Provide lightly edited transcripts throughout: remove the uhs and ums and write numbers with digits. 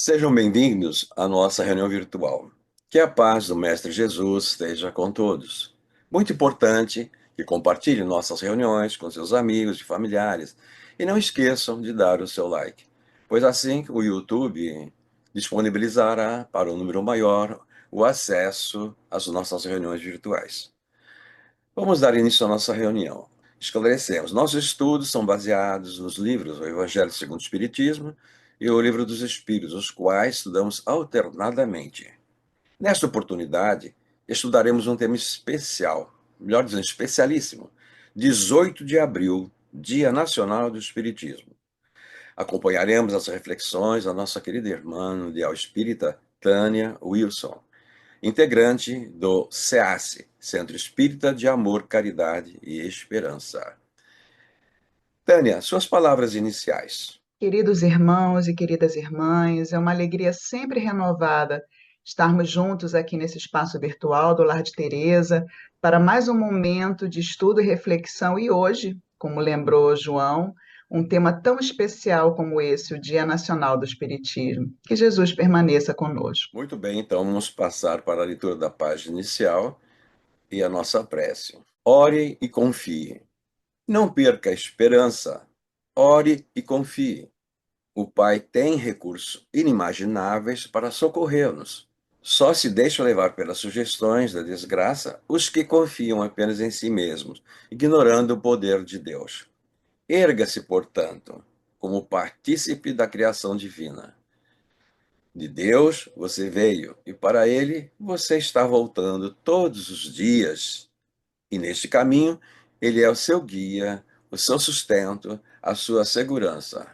Sejam bem-vindos à nossa reunião virtual. Que a paz do Mestre Jesus esteja com todos. Muito importante que compartilhem nossas reuniões com seus amigos e familiares e não esqueçam de dar o seu like, pois assim o YouTube disponibilizará para um número maior o acesso às nossas reuniões virtuais. Vamos dar início à nossa reunião. Esclarecemos. Nossos estudos são baseados nos livros O Evangelho segundo o Espiritismo e o Livro dos Espíritos, os quais estudamos alternadamente. Nesta oportunidade, estudaremos um tema especial, melhor dizendo, especialíssimo. 18 de abril, Dia Nacional do Espiritismo. Acompanharemos as reflexões da nossa querida irmã mundial espírita, Tânia Wilson, integrante do CEASE, Centro Espírita de Amor, Caridade e Esperança. Tânia, suas palavras iniciais. Queridos irmãos e queridas irmãs, é uma alegria sempre renovada estarmos juntos aqui nesse espaço virtual do Lar de Teresa para mais um momento de estudo e reflexão. E hoje, como lembrou João, um tema tão especial como esse, o Dia Nacional do Espiritismo. Que Jesus permaneça conosco. Muito bem, então vamos passar para a leitura da página inicial e a nossa prece. Ore e confie. Não perca a esperança. Ore e confie. O Pai tem recursos inimagináveis para socorrer-nos. Só se deixam levar pelas sugestões da desgraça os que confiam apenas em si mesmos, ignorando o poder de Deus. Erga-se, portanto, como partícipe da criação divina. De Deus você veio e para Ele você está voltando todos os dias. E neste caminho, Ele é o seu guia, o seu sustento, a sua segurança.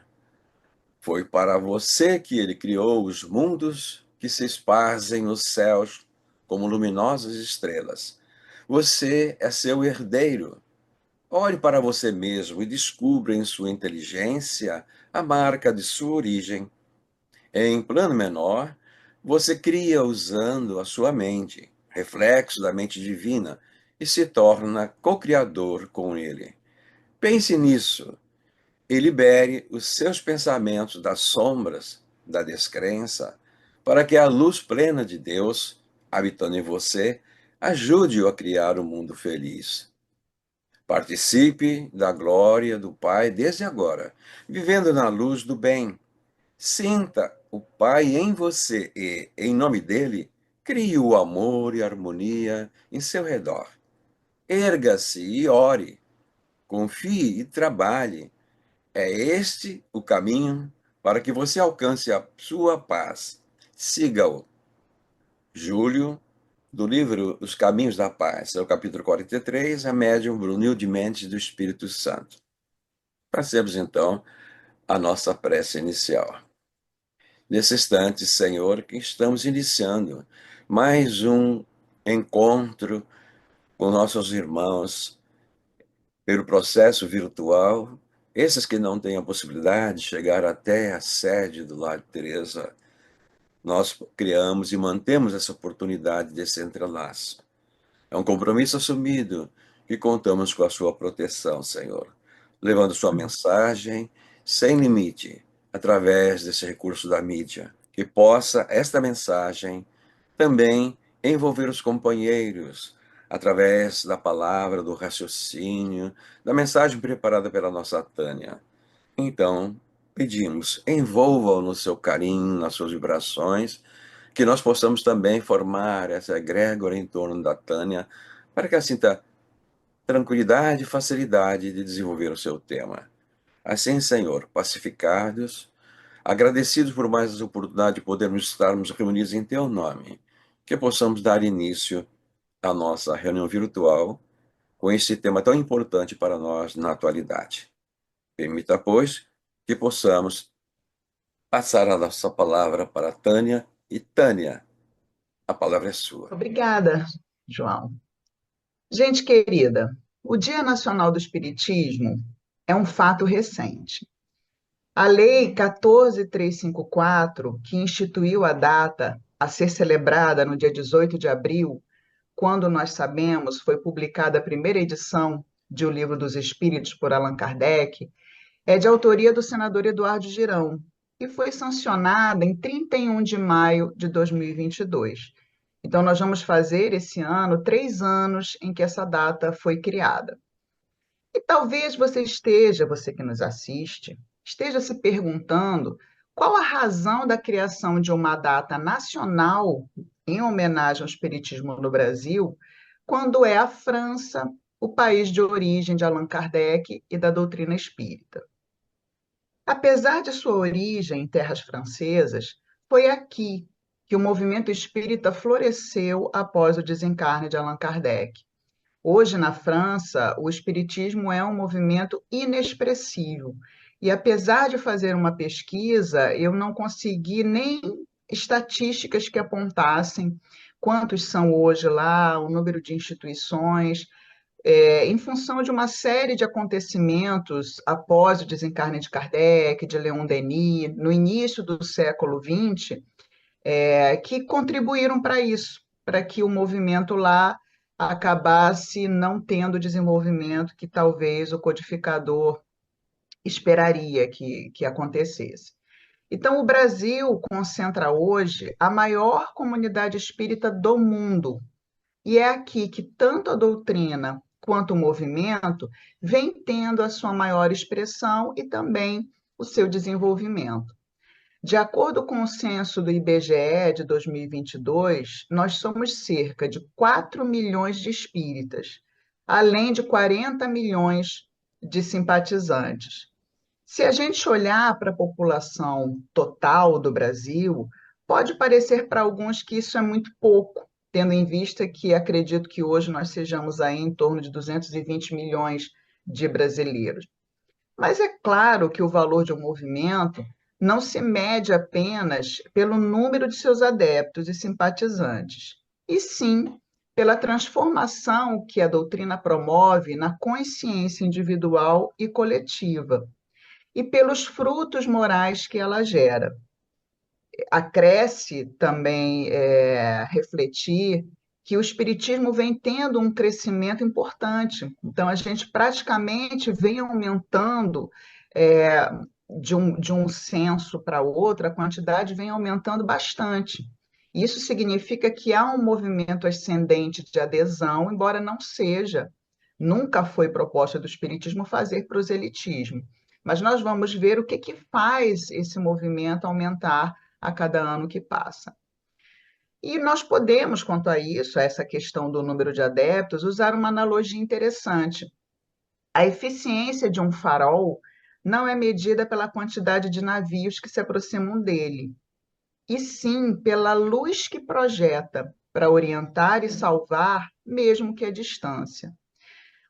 Foi para você que Ele criou os mundos que se esparzem nos céus como luminosas estrelas. Você é seu herdeiro. Olhe para você mesmo e descubra em sua inteligência a marca de sua origem. Em plano menor, você cria usando a sua mente, reflexo da mente divina, e se torna co-criador com ele. Pense nisso e libere os seus pensamentos das sombras, da descrença, para que a luz plena de Deus, habitando em você, ajude-o a criar um mundo feliz. Participe da glória do Pai desde agora, vivendo na luz do bem. Sinta o Pai em você e, em nome dele, crie o amor e a harmonia em seu redor. Erga-se e ore, confie e trabalhe. É este o caminho para que você alcance a sua paz. Siga-o. Júlio, do livro Os Caminhos da Paz, é o capítulo 43, a médium Brunilde Mendes do Espírito Santo. Passemos então a nossa prece inicial. Nesse instante, Senhor, que estamos iniciando mais um encontro com nossos irmãos pelo processo virtual, esses que não têm a possibilidade de chegar até a sede do Lar de Teresa, nós criamos e mantemos essa oportunidade desse entrelaço. É um compromisso assumido que contamos com a sua proteção, Senhor, levando sua mensagem sem limite através desse recurso da mídia, que possa esta mensagem também envolver os companheiros através da palavra, do raciocínio, da mensagem preparada pela nossa Tânia. Então, pedimos, envolva-o no seu carinho, nas suas vibrações, que nós possamos também formar essa egrégora em torno da Tânia, para que ela sinta tranquilidade e facilidade de desenvolver o seu tema. Assim, Senhor, pacificados, agradecidos por mais essa oportunidade de podermos estarmos reunidos em Teu nome, que possamos dar início à nossa reunião virtual com este tema tão importante para nós na atualidade. Permita, pois, que possamos passar a nossa palavra para Tânia. E Tânia, a palavra é sua. Obrigada, João. Gente querida, o Dia Nacional do Espiritismo é um fato recente. A Lei 14.354, que instituiu a data a ser celebrada no dia 18 de abril, quando nós sabemos foi publicada a primeira edição de O Livro dos Espíritos por Allan Kardec, é de autoria do senador Eduardo Girão. e foi sancionada em 31 de maio de 2022. Então, nós vamos fazer esse ano 3 anos em que essa data foi criada. E talvez você que nos assiste, esteja se perguntando qual a razão da criação de uma data nacional em homenagem ao Espiritismo no Brasil, quando é a França o país de origem de Allan Kardec e da doutrina espírita. Apesar de sua origem em terras francesas, foi aqui que o movimento espírita floresceu após o desencarne de Allan Kardec. Hoje, na França, o espiritismo é um movimento inexpressivo. E apesar de fazer uma pesquisa, eu não consegui nem estatísticas que apontassem quantos são hoje lá, o número de instituições, em função de uma série de acontecimentos após o desencarne de Kardec, de Leon Denis, no início do século XX, que contribuíram para isso, para que o movimento lá acabasse não tendo o desenvolvimento que talvez o codificador esperaria que acontecesse. Então, o Brasil concentra hoje a maior comunidade espírita do mundo, e é aqui que tanto a doutrina quanto o movimento vem tendo a sua maior expressão e também o seu desenvolvimento. De acordo com o censo do IBGE de 2022, nós somos cerca de 4 milhões de espíritas, além de 40 milhões de simpatizantes. Se a gente olhar para a população total do Brasil, pode parecer para alguns que isso é muito pouco, tendo em vista que acredito que hoje nós sejamos aí em torno de 220 milhões de brasileiros. Mas é claro que o valor de um movimento não se mede apenas pelo número de seus adeptos e simpatizantes, e sim pela transformação que a doutrina promove na consciência individual e coletiva, e pelos frutos morais que ela gera. Acresce também refletir que o espiritismo vem tendo um crescimento importante. Então, a gente praticamente vem aumentando, é, de um censo para outro, a quantidade vem aumentando bastante. Isso significa que há um movimento ascendente de adesão, embora não seja, nunca foi proposta do espiritismo fazer proselitismo. Mas nós vamos ver o que faz esse movimento aumentar a cada ano que passa. E nós podemos, quanto a isso, a essa questão do número de adeptos, usar uma analogia interessante. A eficiência de um farol não é medida pela quantidade de navios que se aproximam dele, e sim pela luz que projeta para orientar e salvar, mesmo que à distância.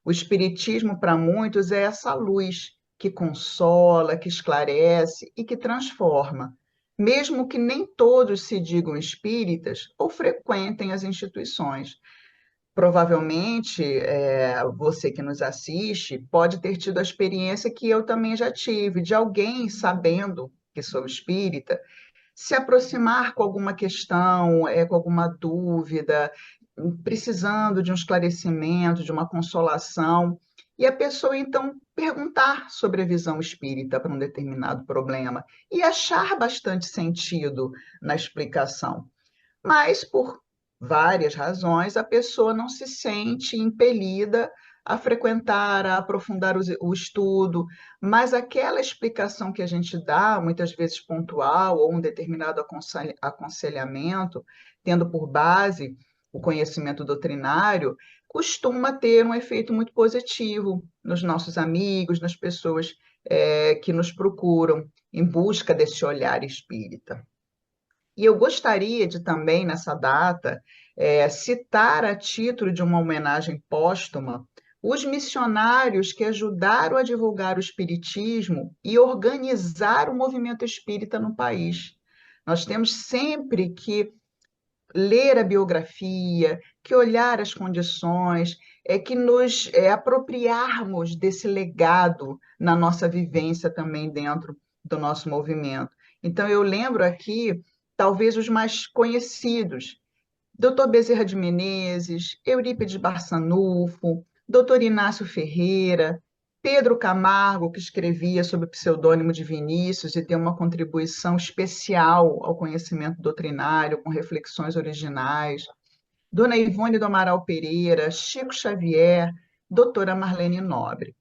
O Espiritismo, para muitos, é essa luz que consola, que esclarece e que transforma, mesmo que nem todos se digam espíritas ou frequentem as instituições. Provavelmente, você que nos assiste pode ter tido a experiência que eu também já tive, de alguém sabendo que sou espírita se aproximar com alguma questão, com alguma dúvida, precisando de um esclarecimento, de uma consolação, e a pessoa então perguntar sobre a visão espírita para um determinado problema e achar bastante sentido na explicação. Mas, por várias razões, a pessoa não se sente impelida a frequentar, a aprofundar o estudo, mas aquela explicação que a gente dá, muitas vezes pontual, ou um determinado aconselhamento, tendo por base o conhecimento doutrinário, costuma ter um efeito muito positivo nos nossos amigos, nas pessoas que nos procuram em busca desse olhar espírita. E eu gostaria de também, nessa data, citar a título de uma homenagem póstuma os missionários que ajudaram a divulgar o espiritismo e organizar o movimento espírita no país. Nós temos sempre que ler a biografia, que olhar as condições, que nos apropriarmos desse legado na nossa vivência também dentro do nosso movimento. Então, eu lembro aqui, talvez os mais conhecidos, Dr. Bezerra de Menezes, Eurípides Barçanufo, Dr. Inácio Ferreira, Pedro Camargo, que escrevia sob o pseudônimo de Vinícius e tem uma contribuição especial ao conhecimento doutrinário, com reflexões originais. Dona Ivone do Amaral Pereira, Chico Xavier, doutora Marlene Nobre.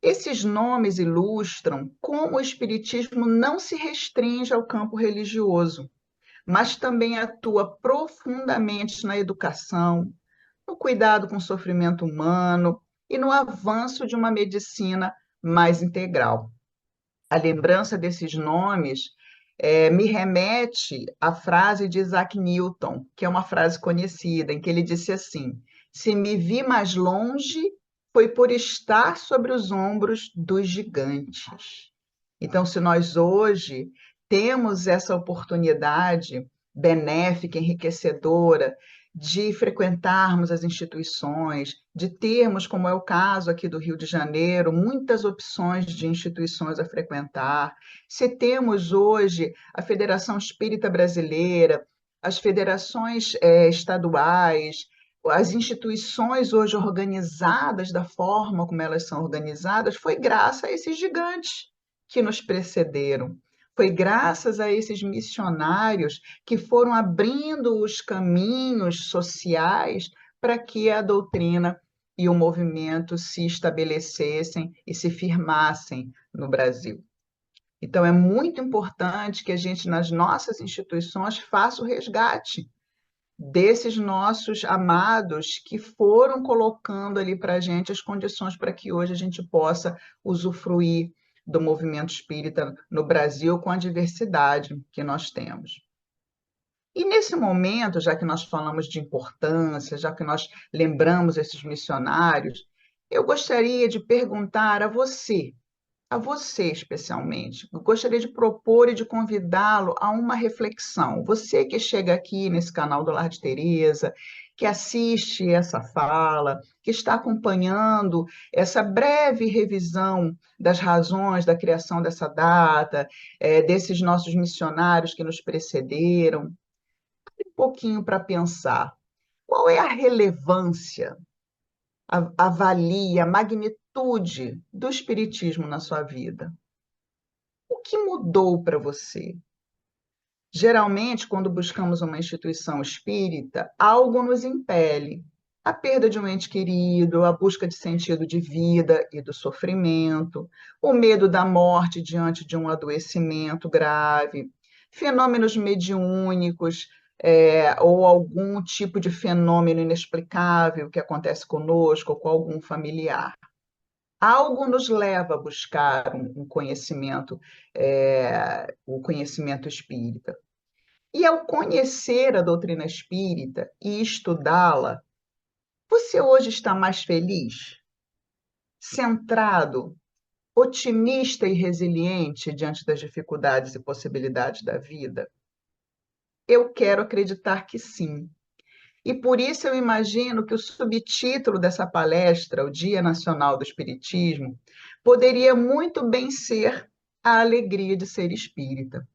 Esses nomes ilustram como o Espiritismo não se restringe ao campo religioso, mas também atua profundamente na educação, no cuidado com o sofrimento humano e no avanço de uma medicina mais integral. A lembrança desses nomes me remete à frase de Isaac Newton, que é uma frase conhecida, em que ele disse assim: se me vi mais longe, foi por estar sobre os ombros dos gigantes. Então, se nós hoje temos essa oportunidade benéfica, enriquecedora, de frequentarmos as instituições, de termos, como é o caso aqui do Rio de Janeiro, muitas opções de instituições a frequentar, se temos hoje a Federação Espírita Brasileira, as federações estaduais, as instituições hoje organizadas da forma como elas são organizadas, foi graças a esses gigantes que nos precederam. Foi graças a esses missionários que foram abrindo os caminhos sociais para que a doutrina e o movimento se estabelecessem e se firmassem no Brasil. Então, é muito importante que a gente, nas nossas instituições, faça o resgate desses nossos amados que foram colocando ali para a gente as condições para que hoje a gente possa usufruir do movimento espírita no Brasil com a diversidade que nós temos. E nesse momento, já que nós falamos de importância, já que nós lembramos esses missionários, eu gostaria de perguntar a você especialmente, eu gostaria de propor e de convidá-lo a uma reflexão. Você que chega aqui nesse canal do Lar de Teresa, que assiste essa fala, que está acompanhando essa breve revisão das razões da criação dessa data, desses nossos missionários que nos precederam, um pouquinho para pensar. Qual é a relevância, a valia, a magnitude do Espiritismo na sua vida? O que mudou para você? Geralmente, quando buscamos uma instituição espírita, algo nos impele. A perda de um ente querido, a busca de sentido de vida e do sofrimento, o medo da morte diante de um adoecimento grave, fenômenos mediúnicos, ou algum tipo de fenômeno inexplicável que acontece conosco ou com algum familiar. Algo nos leva a buscar um conhecimento, o conhecimento espírita. E ao conhecer a doutrina espírita e estudá-la, você hoje está mais feliz, centrado, otimista e resiliente diante das dificuldades e possibilidades da vida? Eu quero acreditar que sim. E por isso eu imagino que o subtítulo dessa palestra, o Dia Nacional do Espiritismo, poderia muito bem ser a alegria de ser espírita.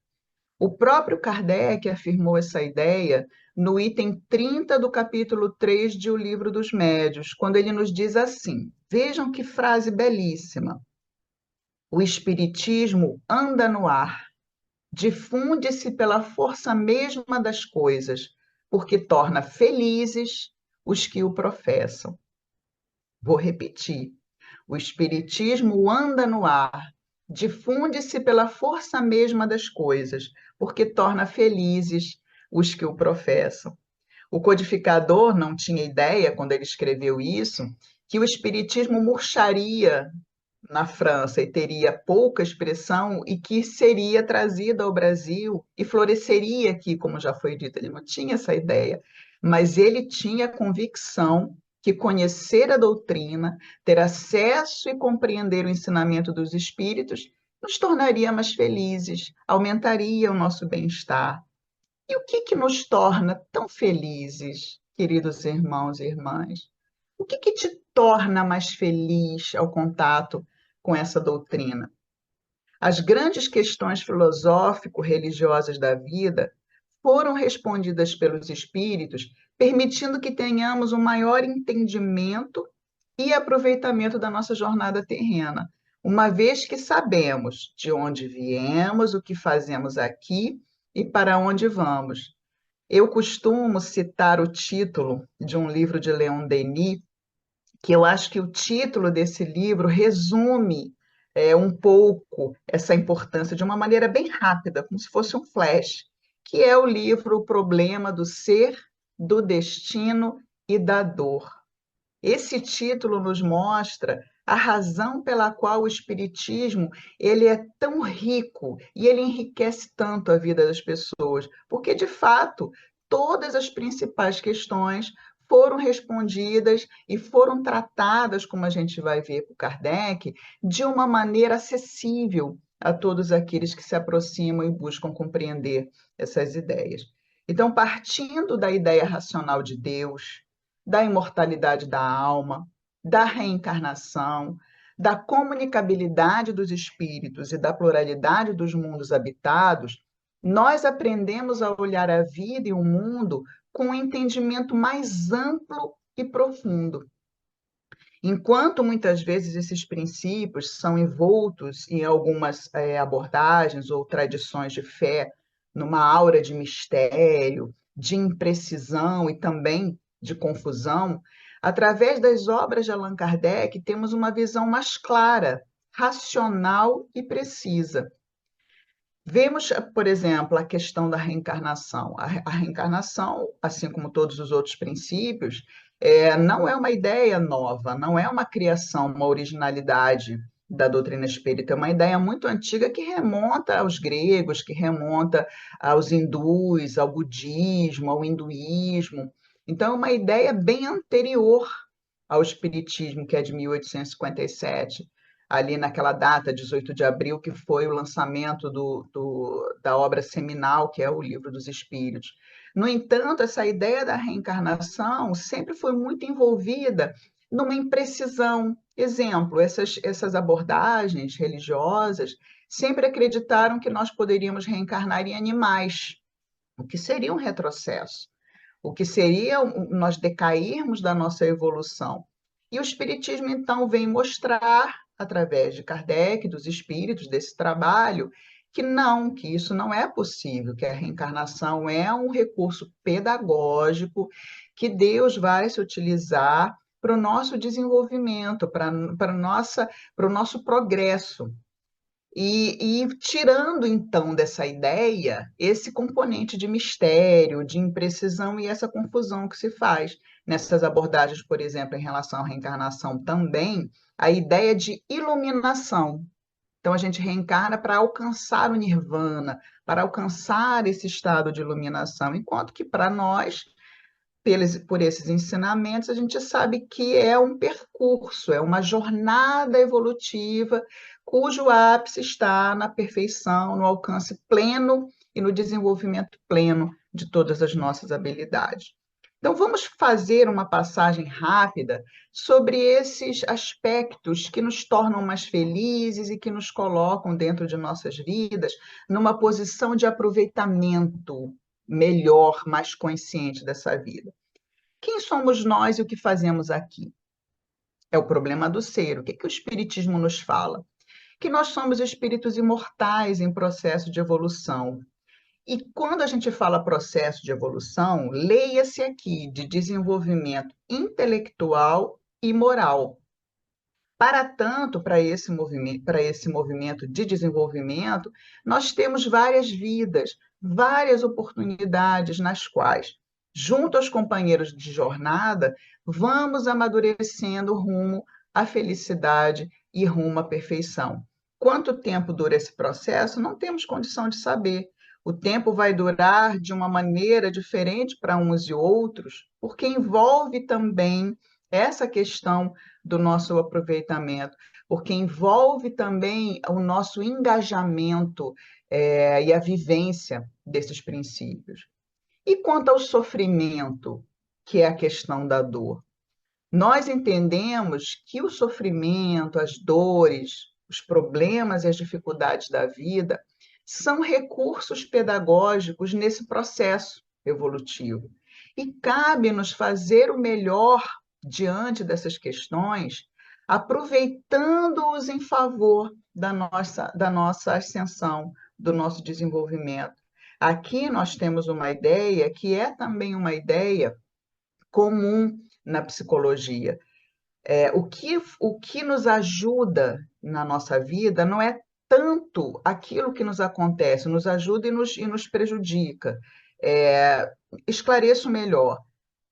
O próprio Kardec afirmou essa ideia no item 30 do capítulo 3 de O Livro dos Médiuns, quando ele nos diz assim: vejam que frase belíssima. O espiritismo anda no ar, difunde-se pela força mesma das coisas, porque torna felizes os que o professam. Vou repetir. O espiritismo anda no ar, difunde-se pela força mesma das coisas, porque torna felizes os que o professam. O codificador não tinha ideia, quando ele escreveu isso, que o espiritismo murcharia na França e teria pouca expressão e que seria trazida ao Brasil e floresceria aqui, como já foi dito. Ele não tinha essa ideia, mas ele tinha a convicção que conhecer a doutrina, ter acesso e compreender o ensinamento dos espíritos, nos tornaria mais felizes, aumentaria o nosso bem-estar. E o que nos torna tão felizes, queridos irmãos e irmãs? O que te torna mais feliz ao contato com essa doutrina? As grandes questões filosófico-religiosas da vida foram respondidas pelos espíritos, permitindo que tenhamos um maior entendimento e aproveitamento da nossa jornada terrena, uma vez que sabemos de onde viemos, o que fazemos aqui e para onde vamos. Eu costumo citar o título de um livro de Leon Denis, que eu acho que o título desse livro resume um pouco essa importância de uma maneira bem rápida, como se fosse um flash, que é o livro O Problema do Ser, do Destino e da Dor. Esse título nos mostra a razão pela qual o espiritismo ele é tão rico e ele enriquece tanto a vida das pessoas, porque de fato todas as principais questões foram respondidas e foram tratadas, como a gente vai ver por Kardec, de uma maneira acessível a todos aqueles que se aproximam e buscam compreender essas ideias. Então, partindo da ideia racional de Deus, da imortalidade da alma, da reencarnação, da comunicabilidade dos espíritos e da pluralidade dos mundos habitados, nós aprendemos a olhar a vida e o mundo com um entendimento mais amplo e profundo. Enquanto muitas vezes esses princípios são envoltos em algumas abordagens ou tradições de fé, numa aura de mistério, de imprecisão e também de confusão, através das obras de Allan Kardec, temos uma visão mais clara, racional e precisa. Vemos, por exemplo, a questão da reencarnação. A reencarnação, assim como todos os outros princípios, não é uma ideia nova, não é uma criação, uma originalidade da doutrina espírita, é uma ideia muito antiga que remonta aos gregos, que remonta aos hindus, ao budismo, ao hinduísmo. Então, é uma ideia bem anterior ao espiritismo, que é de 1857, ali naquela data, 18 de abril, que foi o lançamento da obra seminal, que é o Livro dos Espíritos. No entanto, essa ideia da reencarnação sempre foi muito envolvida numa imprecisão. Exemplo, essas abordagens religiosas sempre acreditaram que nós poderíamos reencarnar em animais, o que seria um retrocesso, o que seria nós decairmos da nossa evolução. E o Espiritismo, então, vem mostrar, através de Kardec, dos espíritos, desse trabalho, que não, que isso não é possível, que a reencarnação é um recurso pedagógico que Deus vai se utilizar para o nosso desenvolvimento, para o nosso progresso. E tirando, então, dessa ideia esse componente de mistério, de imprecisão e essa confusão que se faz nessas abordagens, por exemplo, em relação à reencarnação também, a ideia de iluminação. Então, a gente reencarna para alcançar o nirvana, para alcançar esse estado de iluminação, enquanto que para nós por esses ensinamentos, a gente sabe que é um percurso, é uma jornada evolutiva, cujo ápice está na perfeição, no alcance pleno e no desenvolvimento pleno de todas as nossas habilidades. Então, vamos fazer uma passagem rápida sobre esses aspectos que nos tornam mais felizes e que nos colocam dentro de nossas vidas numa posição de aproveitamento melhor, mais consciente dessa vida. Quem somos nós e o que fazemos aqui? É o problema do ser. O que, que o Espiritismo nos fala? Que nós somos espíritos imortais em processo de evolução. E quando a gente fala processo de evolução, leia-se aqui de desenvolvimento intelectual e moral. Para tanto, para esse movimento de desenvolvimento, nós temos várias vidas, várias oportunidades nas quais, junto aos companheiros de jornada, vamos amadurecendo rumo à felicidade e rumo à perfeição. Quanto tempo dura esse processo? Não temos condição de saber. O tempo vai durar de uma maneira diferente para uns e outros, porque envolve também essa questão do nosso aproveitamento, porque envolve também o nosso engajamento e a vivência desses princípios. E quanto ao sofrimento, que é a questão da dor, nós entendemos que o sofrimento, as dores, os problemas e as dificuldades da vida são recursos pedagógicos nesse processo evolutivo. E cabe-nos fazer o melhor diante dessas questões, aproveitando-os em favor da nossa ascensão, do nosso desenvolvimento. Aqui nós temos uma ideia que é também uma ideia comum na psicologia. O que nos ajuda na nossa vida não é tanto aquilo que nos acontece, nos ajuda e nos prejudica. É, Esclareço melhor.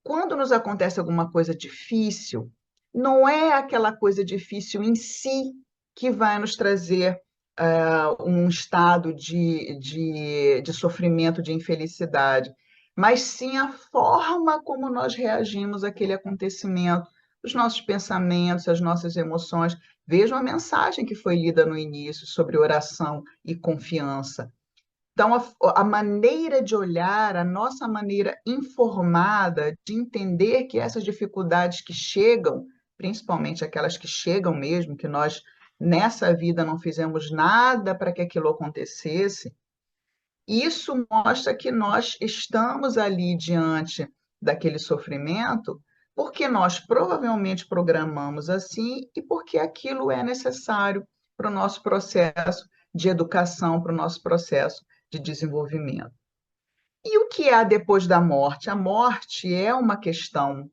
Quando nos acontece alguma coisa difícil, não é aquela coisa difícil em si que vai nos trazer um estado de sofrimento, de infelicidade, mas sim a forma como nós reagimos àquele acontecimento, os nossos pensamentos, as nossas emoções. Vejam a mensagem que foi lida no início sobre oração e confiança. Então, a maneira de olhar, a nossa maneira informada de entender que essas dificuldades que chegam, principalmente aquelas que chegam mesmo, que nós nessa vida não fizemos nada para que aquilo acontecesse, isso mostra que nós estamos ali diante daquele sofrimento porque nós provavelmente programamos assim e porque aquilo é necessário para o nosso processo de educação, para o nosso processo de desenvolvimento. E o que há depois da morte? A morte é uma questão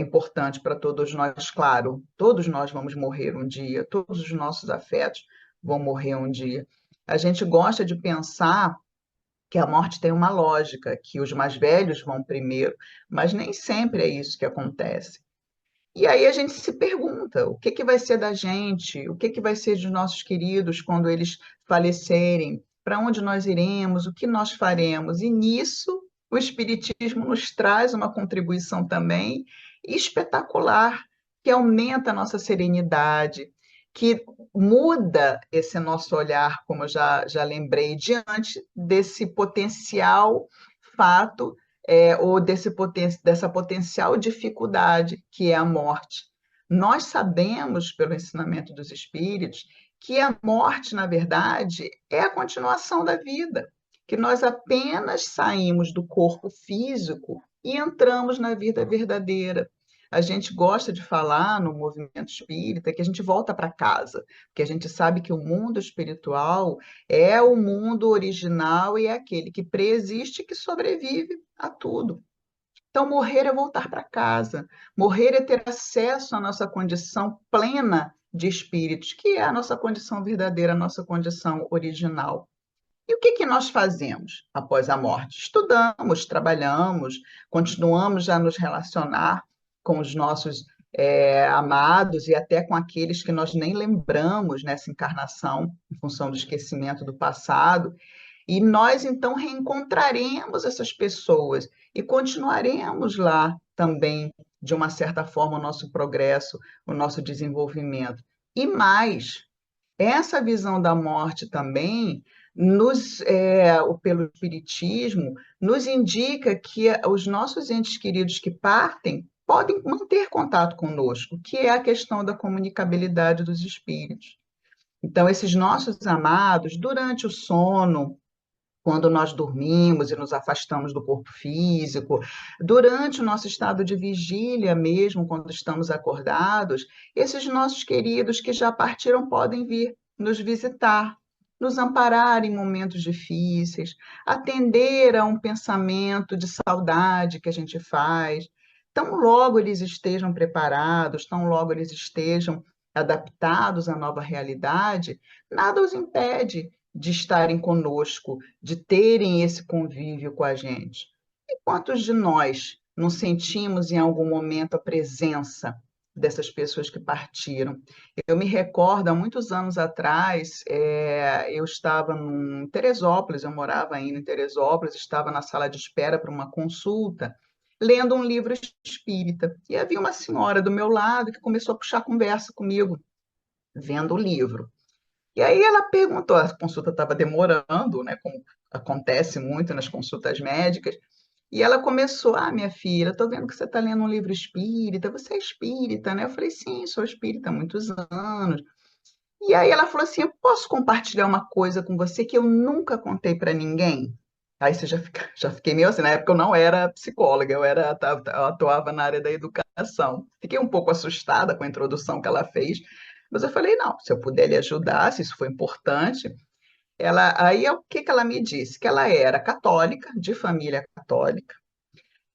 importante para todos nós, claro. Todos nós vamos morrer um dia, todos os nossos afetos vão morrer um dia. A gente gosta de pensar que a morte tem uma lógica, que os mais velhos vão primeiro, mas nem sempre é isso que acontece. E aí a gente se pergunta, o que que vai ser da gente? O que que vai ser dos nossos queridos quando eles falecerem? Para onde nós iremos? O que nós faremos? E nisso o Espiritismo nos traz uma contribuição também espetacular, que aumenta a nossa serenidade, que muda esse nosso olhar, como eu já lembrei, diante desse potencial fato ou dessa potencial dificuldade que é a morte. Nós sabemos, pelo ensinamento dos espíritos, que a morte, na verdade, é a continuação da vida, que nós apenas saímos do corpo físico e entramos na vida verdadeira. A gente gosta de falar no movimento espírita que a gente volta para casa, porque a gente sabe que o mundo espiritual é o mundo original e é aquele que preexiste e que sobrevive a tudo. Então, morrer é voltar para casa, morrer é ter acesso à nossa condição plena de espíritos, que é a nossa condição verdadeira, a nossa condição original. E o que que nós fazemos após a morte? Estudamos, trabalhamos, continuamos a nos relacionar com os nossos amados e até com aqueles que nós nem lembramos nessa encarnação, em função do esquecimento do passado. E nós então reencontraremos essas pessoas e continuaremos lá também, de uma certa forma, o nosso progresso, o nosso desenvolvimento. E mais, essa visão da morte também, pelo Espiritismo, nos indica que os nossos entes queridos que partem podem manter contato conosco, que é a questão da comunicabilidade dos espíritos. Então, esses nossos amados, durante o sono, quando nós dormimos e nos afastamos do corpo físico, durante o nosso estado de vigília mesmo, quando estamos acordados, esses nossos queridos que já partiram podem vir nos visitar, nos amparar em momentos difíceis, atender a um pensamento de saudade que a gente faz. Tão logo eles estejam preparados, tão logo eles estejam adaptados à nova realidade, nada os impede de estarem conosco, de terem esse convívio com a gente. E quantos de nós não sentimos em algum momento a presença dessas pessoas que partiram? Eu me recordo, há muitos anos atrás, eu estava em Teresópolis, eu morava ainda em Teresópolis, estava na sala de espera para uma consulta, lendo um livro espírita. E havia uma senhora do meu lado que começou a puxar conversa comigo, vendo o livro. E aí ela perguntou, a consulta estava demorando, né, como acontece muito nas consultas médicas, e ela começou, minha filha, estou vendo que você está lendo um livro espírita, você é espírita, né? Eu falei, sim, sou espírita há muitos anos. E aí ela falou assim, eu posso compartilhar uma coisa com você que eu nunca contei para ninguém? Aí você já fiquei meio assim, na época eu não era psicóloga, eu atuava na área da educação. Fiquei um pouco assustada com a introdução que ela fez, mas eu falei, não, se eu puder lhe ajudar, se isso for importante. Aí o que que ela me disse? Que ela era católica, de família católica,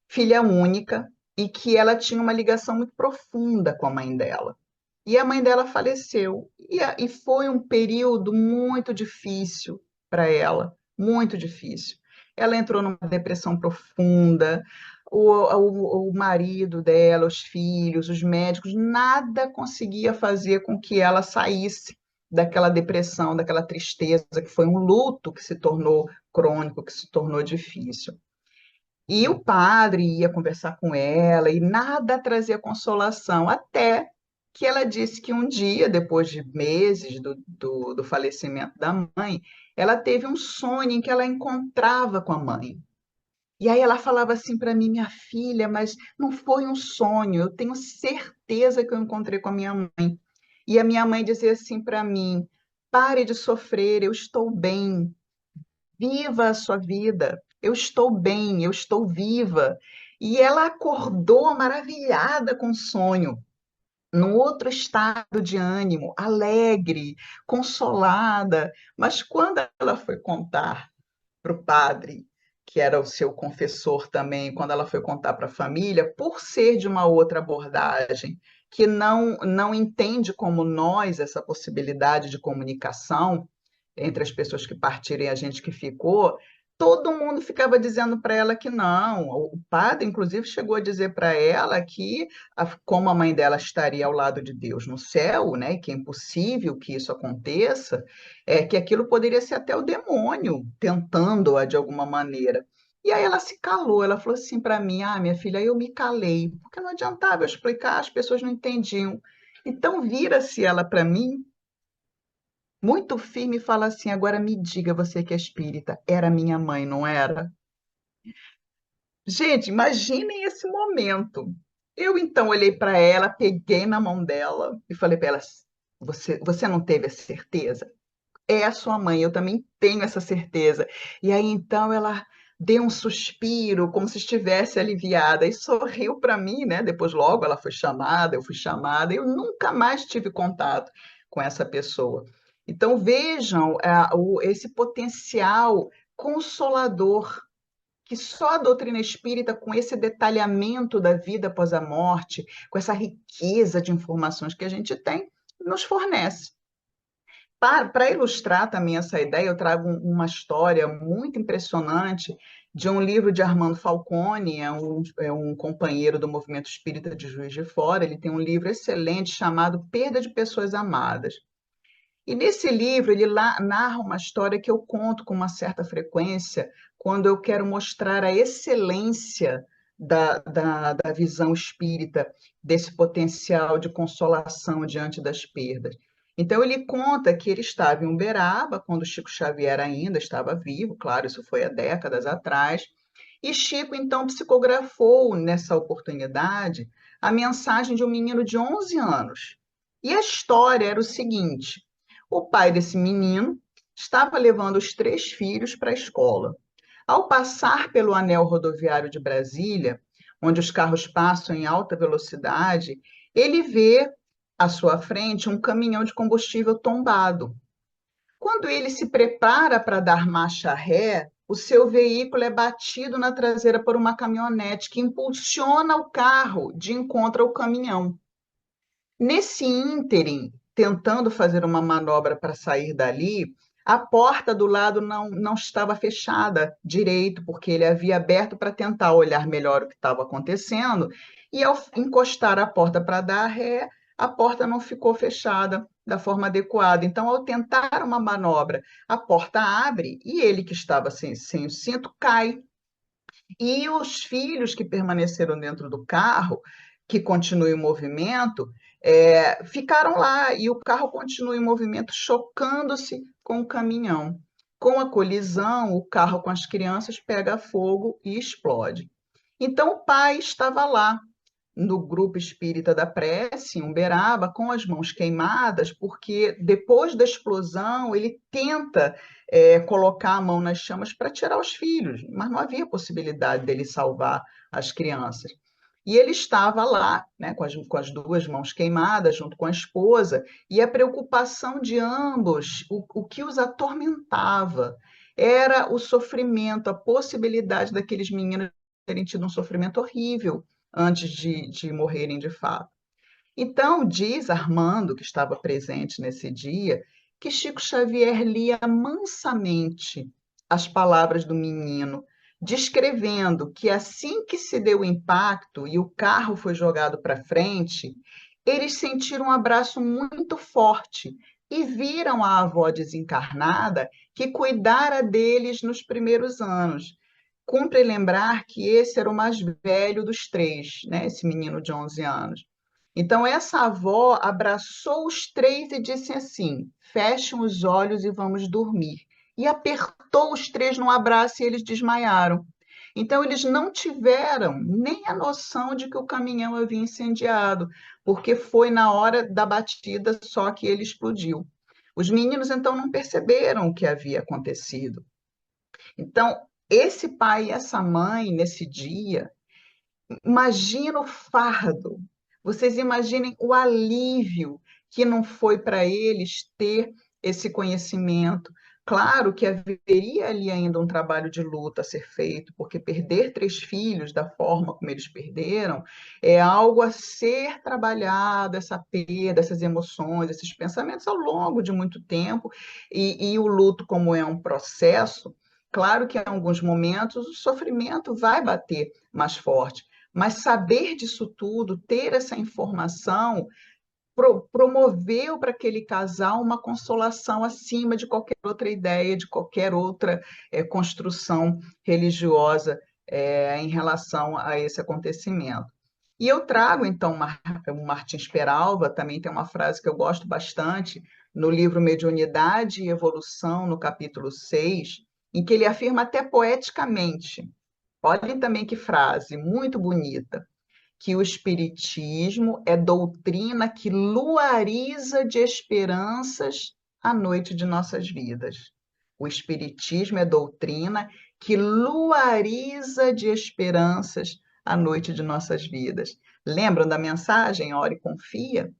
filha única, e que ela tinha uma ligação muito profunda com a mãe dela. E a mãe dela faleceu. E foi um período muito difícil para ela, muito difícil. Ela entrou numa depressão profunda, o marido dela, os filhos, os médicos, nada conseguia fazer com que ela saísse daquela depressão, daquela tristeza, que foi um luto que se tornou crônico, que se tornou difícil. E o padre ia conversar com ela e nada trazia consolação, até que ela disse que um dia, depois de meses do falecimento da mãe, ela teve um sonho em que ela encontrava com a mãe. E aí ela falava assim para mim, minha filha, mas não foi um sonho, eu tenho certeza que eu encontrei com a minha mãe. E a minha mãe dizia assim para mim: pare de sofrer, eu estou bem, viva a sua vida. Eu estou bem, eu estou viva. E ela acordou maravilhada com o sonho, num outro estado de ânimo, alegre, consolada. Mas quando ela foi contar para o padre, que era o seu confessor também, quando ela foi contar para a família, por ser de uma outra abordagem, que não entende como nós essa possibilidade de comunicação entre as pessoas que partiram e a gente que ficou, todo mundo ficava dizendo para ela que não. O padre, inclusive, chegou a dizer para ela que, como a mãe dela estaria ao lado de Deus no céu, né, que é impossível que isso aconteça, que aquilo poderia ser até o demônio tentando-a de alguma maneira. E aí ela se calou, ela falou assim para mim: ah, minha filha, eu me calei, porque não adiantava eu explicar, as pessoas não entendiam. Então vira-se ela para mim muito firme e fala assim: agora me diga, você que é espírita, era minha mãe, não era? Gente, imaginem esse momento. Eu então olhei para ela, peguei na mão dela e falei para ela: você não teve a certeza? É a sua mãe, eu também tenho essa certeza. E aí então ela deu um suspiro, como se estivesse aliviada, e sorriu para mim, né? Depois, logo, ela foi chamada, eu fui chamada, eu nunca mais tive contato com essa pessoa. Então, vejam esse potencial consolador que só a doutrina espírita, com esse detalhamento da vida após a morte, com essa riqueza de informações que a gente tem, nos fornece. Para ilustrar também essa ideia, eu trago uma história muito impressionante de um livro de Armando Falcone, é um companheiro do movimento espírita de Juiz de Fora. Ele tem um livro excelente chamado Perda de Pessoas Amadas. E nesse livro ele narra uma história que eu conto com uma certa frequência quando eu quero mostrar a excelência da visão espírita, desse potencial de consolação diante das perdas. Então ele conta que ele estava em Uberaba, quando Chico Xavier ainda estava vivo, claro, isso foi há décadas atrás, e Chico então psicografou nessa oportunidade a mensagem de um menino de 11 anos. E a história era o seguinte: o pai desse menino estava levando os três filhos para a escola. Ao passar pelo anel rodoviário de Brasília, onde os carros passam em alta velocidade, ele vê à sua frente um caminhão de combustível tombado. Quando ele se prepara para dar marcha ré, o seu veículo é batido na traseira por uma caminhonete que impulsiona o carro de encontro ao caminhão. Nesse ínterim, tentando fazer uma manobra para sair dali, a porta do lado não estava fechada direito, porque ele havia aberto para tentar olhar melhor o que estava acontecendo, e ao encostar a porta para dar ré, a porta não ficou fechada da forma adequada. Então, ao tentar uma manobra, a porta abre e ele, que estava sem o cinto, cai. E os filhos que permaneceram dentro do carro, que continua em movimento, ficaram lá e o carro continua em movimento, chocando-se com o caminhão. Com a colisão, o carro com as crianças pega fogo e explode. Então o pai estava lá, no grupo espírita da prece, em Uberaba, com as mãos queimadas, porque depois da explosão ele tenta colocar a mão nas chamas para tirar os filhos, mas não havia possibilidade dele salvar as crianças. E ele estava lá, né, com as duas mãos queimadas, junto com a esposa, e a preocupação de ambos, o que os atormentava, era o sofrimento, a possibilidade daqueles meninos terem tido um sofrimento horrível antes de morrerem de fato. Então, diz Armando, que estava presente nesse dia, que Chico Xavier lia mansamente as palavras do menino, descrevendo que assim que se deu o impacto e o carro foi jogado para frente, eles sentiram um abraço muito forte e viram a avó desencarnada que cuidara deles nos primeiros anos. Cumpre lembrar que esse era o mais velho dos três, né? Esse menino de 11 anos. Então, essa avó abraçou os três e disse assim: fechem os olhos e vamos dormir. E apertou os três num abraço e eles desmaiaram. Então, eles não tiveram nem a noção de que o caminhão havia incendiado, porque foi na hora da batida só que ele explodiu. Os meninos, então, não perceberam o que havia acontecido. Então, esse pai e essa mãe, nesse dia, imagina o fardo, vocês imaginem o alívio que não foi para eles ter esse conhecimento. Claro que haveria ali ainda um trabalho de luta a ser feito, porque perder três filhos da forma como eles perderam é algo a ser trabalhado, essa perda, essas emoções, esses pensamentos ao longo de muito tempo, e o luto, como é um processo, claro que em alguns momentos o sofrimento vai bater mais forte, mas saber disso tudo, ter essa informação, promoveu para aquele casal uma consolação acima de qualquer outra ideia, de qualquer outra construção religiosa em relação a esse acontecimento. E eu trago, então, o Martins Peralva, também tem uma frase que eu gosto bastante, no livro Mediunidade e Evolução, no capítulo 6, em que ele afirma até poeticamente, olhem também que frase muito bonita, que o espiritismo é doutrina que luariza de esperanças a noite de nossas vidas. O espiritismo é doutrina que luariza de esperanças a noite de nossas vidas. Lembram da mensagem Ore e Confia?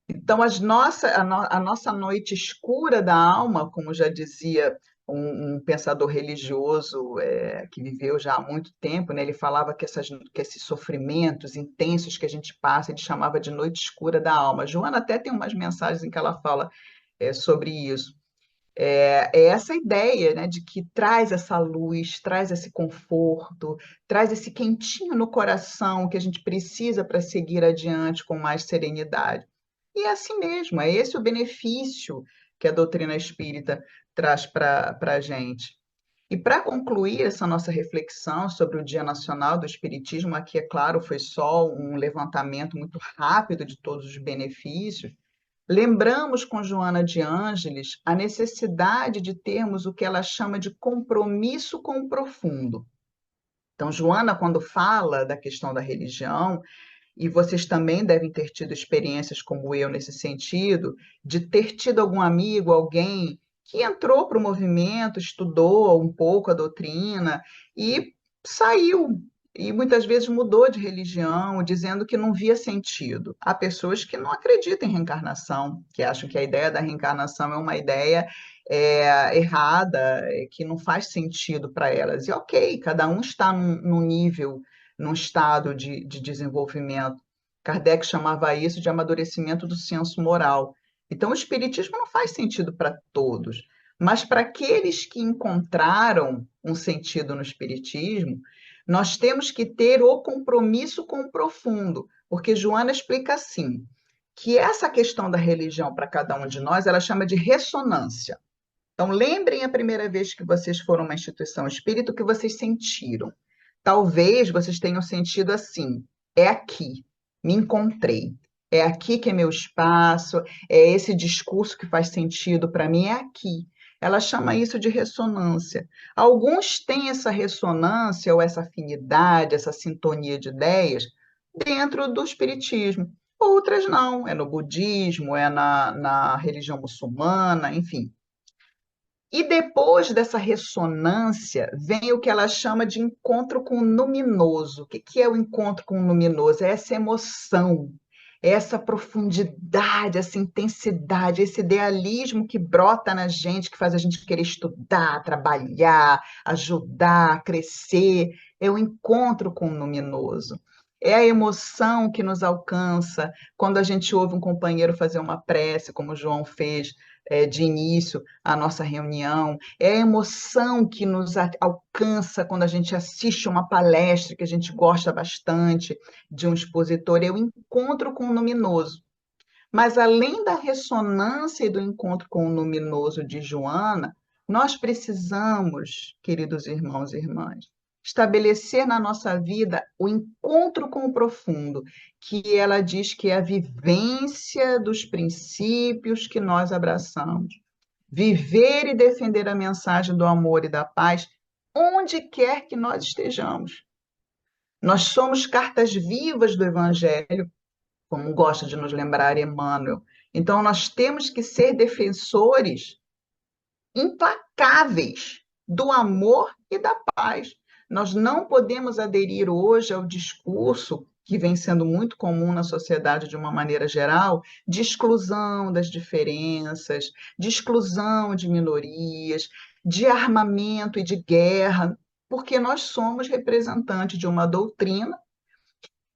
Então, a nossa noite escura da alma, como já dizia um pensador religioso que viveu já há muito tempo, né? Ele falava que esses sofrimentos intensos que a gente passa, ele chamava de noite escura da alma. Joana até tem umas mensagens em que ela fala sobre isso. É essa ideia, né, de que traz essa luz, traz esse conforto, traz esse quentinho no coração que a gente precisa para seguir adiante com mais serenidade. E é assim mesmo, é esse o benefício que a doutrina espírita traz para a gente. E para concluir essa nossa reflexão sobre o Dia Nacional do Espiritismo, aqui, é claro, foi só um levantamento muito rápido de todos os benefícios, lembramos com Joana de Ângeles a necessidade de termos o que ela chama de compromisso com o profundo. Então, Joana, quando fala da questão da religião, e vocês também devem ter tido experiências como eu nesse sentido, de ter tido algum amigo, alguém que entrou para o movimento, estudou um pouco a doutrina e saiu. E muitas vezes mudou de religião, dizendo que não via sentido. Há pessoas que não acreditam em reencarnação, que acham que a ideia da reencarnação é uma ideia errada, que não faz sentido para elas. E ok, cada um está num nível, num estado de desenvolvimento. Kardec chamava isso de amadurecimento do senso moral. Então, o espiritismo não faz sentido para todos, mas para aqueles que encontraram um sentido no espiritismo, nós temos que ter o compromisso com o profundo, porque Joana explica assim, que essa questão da religião para cada um de nós, ela chama de ressonância. Então, lembrem a primeira vez que vocês foram uma instituição espírita, o que vocês sentiram. Talvez vocês tenham sentido assim: é aqui, me encontrei. É aqui que é meu espaço, é esse discurso que faz sentido para mim, é aqui. Ela chama isso de ressonância. Alguns têm essa ressonância ou essa afinidade, essa sintonia de ideias dentro do espiritismo. Outras não, é no budismo, é na religião muçulmana, enfim. E depois dessa ressonância, vem o que ela chama de encontro com o luminoso. O que é o encontro com o luminoso? É essa emoção, é essa profundidade, essa intensidade, esse idealismo que brota na gente, que faz a gente querer estudar, trabalhar, ajudar, crescer. É o encontro com o luminoso. É a emoção que nos alcança quando a gente ouve um companheiro fazer uma prece, como o João fez, de início a nossa reunião, é a emoção que nos alcança quando a gente assiste uma palestra que a gente gosta bastante de um expositor, é o encontro com o luminoso. Mas além da ressonância e do encontro com o luminoso de Joana, nós precisamos, queridos irmãos e irmãs, estabelecer na nossa vida o encontro com o profundo, que ela diz que é a vivência dos princípios que nós abraçamos. Viver e defender a mensagem do amor e da paz onde quer que nós estejamos. Nós somos cartas vivas do Evangelho, como gosta de nos lembrar Emmanuel. Então, nós temos que ser defensores implacáveis do amor e da paz. Nós não podemos aderir hoje ao discurso que vem sendo muito comum na sociedade de uma maneira geral, de exclusão das diferenças, de exclusão de minorias, de armamento e de guerra, porque nós somos representantes de uma doutrina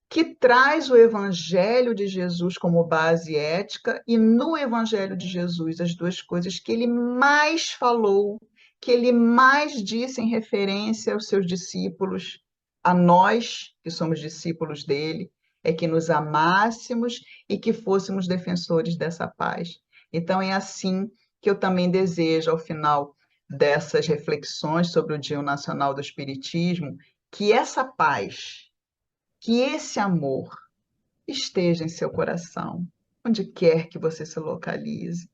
que traz o Evangelho de Jesus como base ética, e no Evangelho de Jesus, as duas coisas que ele mais falou, que ele mais disse em referência aos seus discípulos, a nós, que somos discípulos dele, é que nos amássemos e que fôssemos defensores dessa paz. Então, é assim que eu também desejo, ao final dessas reflexões sobre o Dia Nacional do Espiritismo, que essa paz, que esse amor esteja em seu coração, onde quer que você se localize.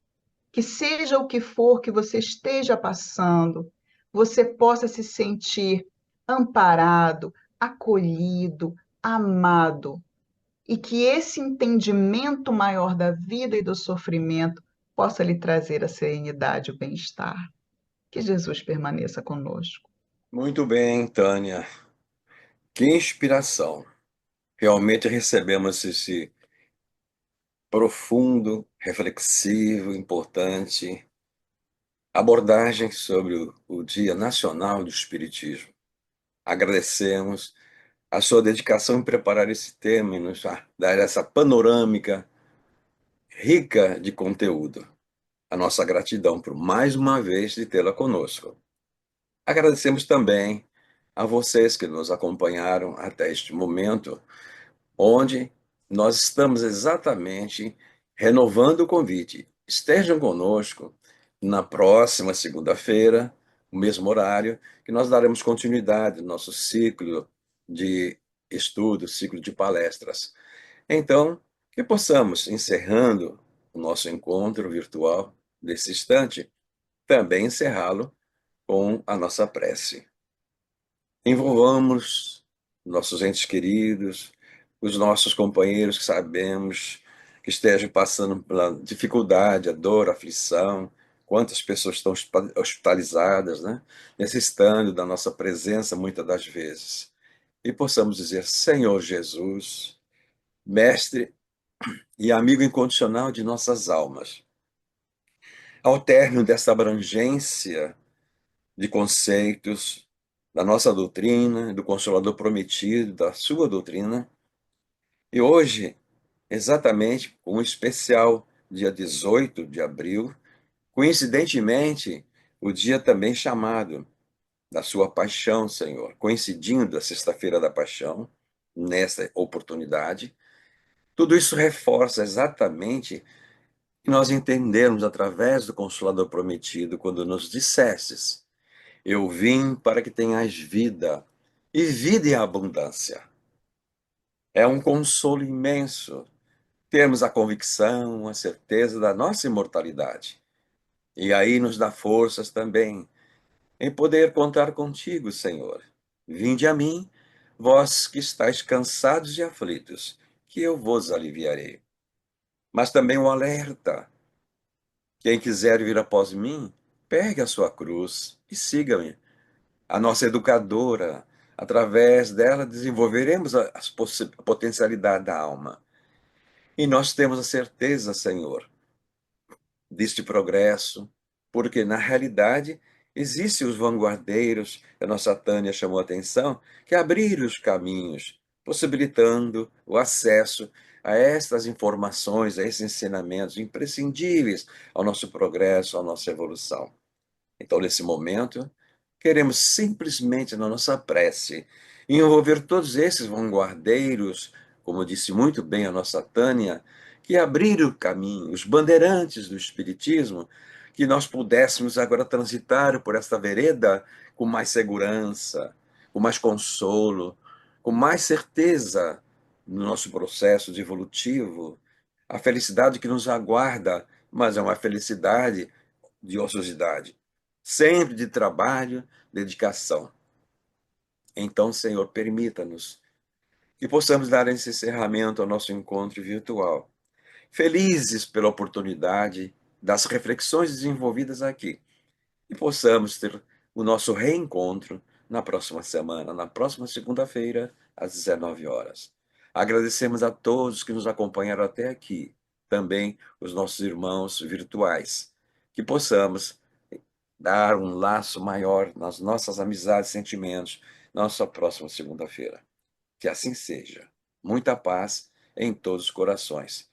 Que seja o que for que você esteja passando, você possa se sentir amparado, acolhido, amado, e que esse entendimento maior da vida e do sofrimento possa lhe trazer a serenidade e o bem-estar. Que Jesus permaneça conosco. Muito bem, Tânia. Que inspiração. Realmente recebemos esse profundo, reflexivo, importante abordagem sobre o Dia Nacional do Espiritismo. Agradecemos a sua dedicação em preparar esse tema e nos dar essa panorâmica rica de conteúdo. A nossa gratidão por mais uma vez de tê-la conosco. Agradecemos também a vocês que nos acompanharam até este momento, onde nós estamos exatamente renovando o convite. Estejam conosco na próxima segunda-feira, no mesmo horário, que nós daremos continuidade no nosso ciclo de estudos, ciclo de palestras. Então, que possamos, encerrando o nosso encontro virtual desse instante, também encerrá-lo com a nossa prece. Envolvamos nossos entes queridos, os nossos companheiros que sabemos que estejam passando pela dificuldade, a dor, a aflição, quantas pessoas estão hospitalizadas, né? Necessitando da nossa presença muitas das vezes. E possamos dizer: Senhor Jesus, Mestre e amigo incondicional de nossas almas, ao término dessa abrangência de conceitos da nossa doutrina, do Consolador prometido, da sua doutrina. E hoje, exatamente com um especial dia 18 de abril, coincidentemente, o dia também chamado da sua paixão, Senhor, coincidindo a Sexta-feira da Paixão, nessa oportunidade, tudo isso reforça exatamente que nós entendemos através do Consolador prometido, quando nos dissestes: eu vim para que tenhas vida, e vida em abundância. É um consolo imenso termos a convicção, a certeza da nossa imortalidade. E aí nos dá forças também em poder contar contigo, Senhor. Vinde a mim, Vós que estáis cansados e aflitos, que eu vos aliviarei. Mas também um alerta: quem quiser vir após mim, pegue a sua cruz e siga-me. A nossa educadora, através dela desenvolveremos a potencialidade da alma. E nós temos a certeza, Senhor, deste progresso, porque na realidade existem os vanguardeiros, que a nossa Tânia chamou a atenção, que abriram os caminhos, possibilitando o acesso a estas informações, a esses ensinamentos imprescindíveis ao nosso progresso, à nossa evolução. Então, nesse momento, queremos simplesmente, na nossa prece, envolver todos esses vanguardeiros, como disse muito bem a nossa Tânia, que abriram o caminho, os bandeirantes do Espiritismo, que nós pudéssemos agora transitar por esta vereda com mais segurança, com mais consolo, com mais certeza no nosso processo de evolutivo. A felicidade que nos aguarda, mas é uma felicidade de ociosidade, sempre de trabalho, dedicação. Então, Senhor, permita-nos que possamos dar esse encerramento ao nosso encontro virtual. Felizes pela oportunidade das reflexões desenvolvidas aqui e possamos ter o nosso reencontro na próxima semana, na próxima segunda-feira, às 19 horas. Agradecemos a todos que nos acompanharam até aqui, também os nossos irmãos virtuais, que possamos dar um laço maior nas nossas amizades e sentimentos na nossa próxima segunda-feira. Que assim seja. Muita paz em todos os corações.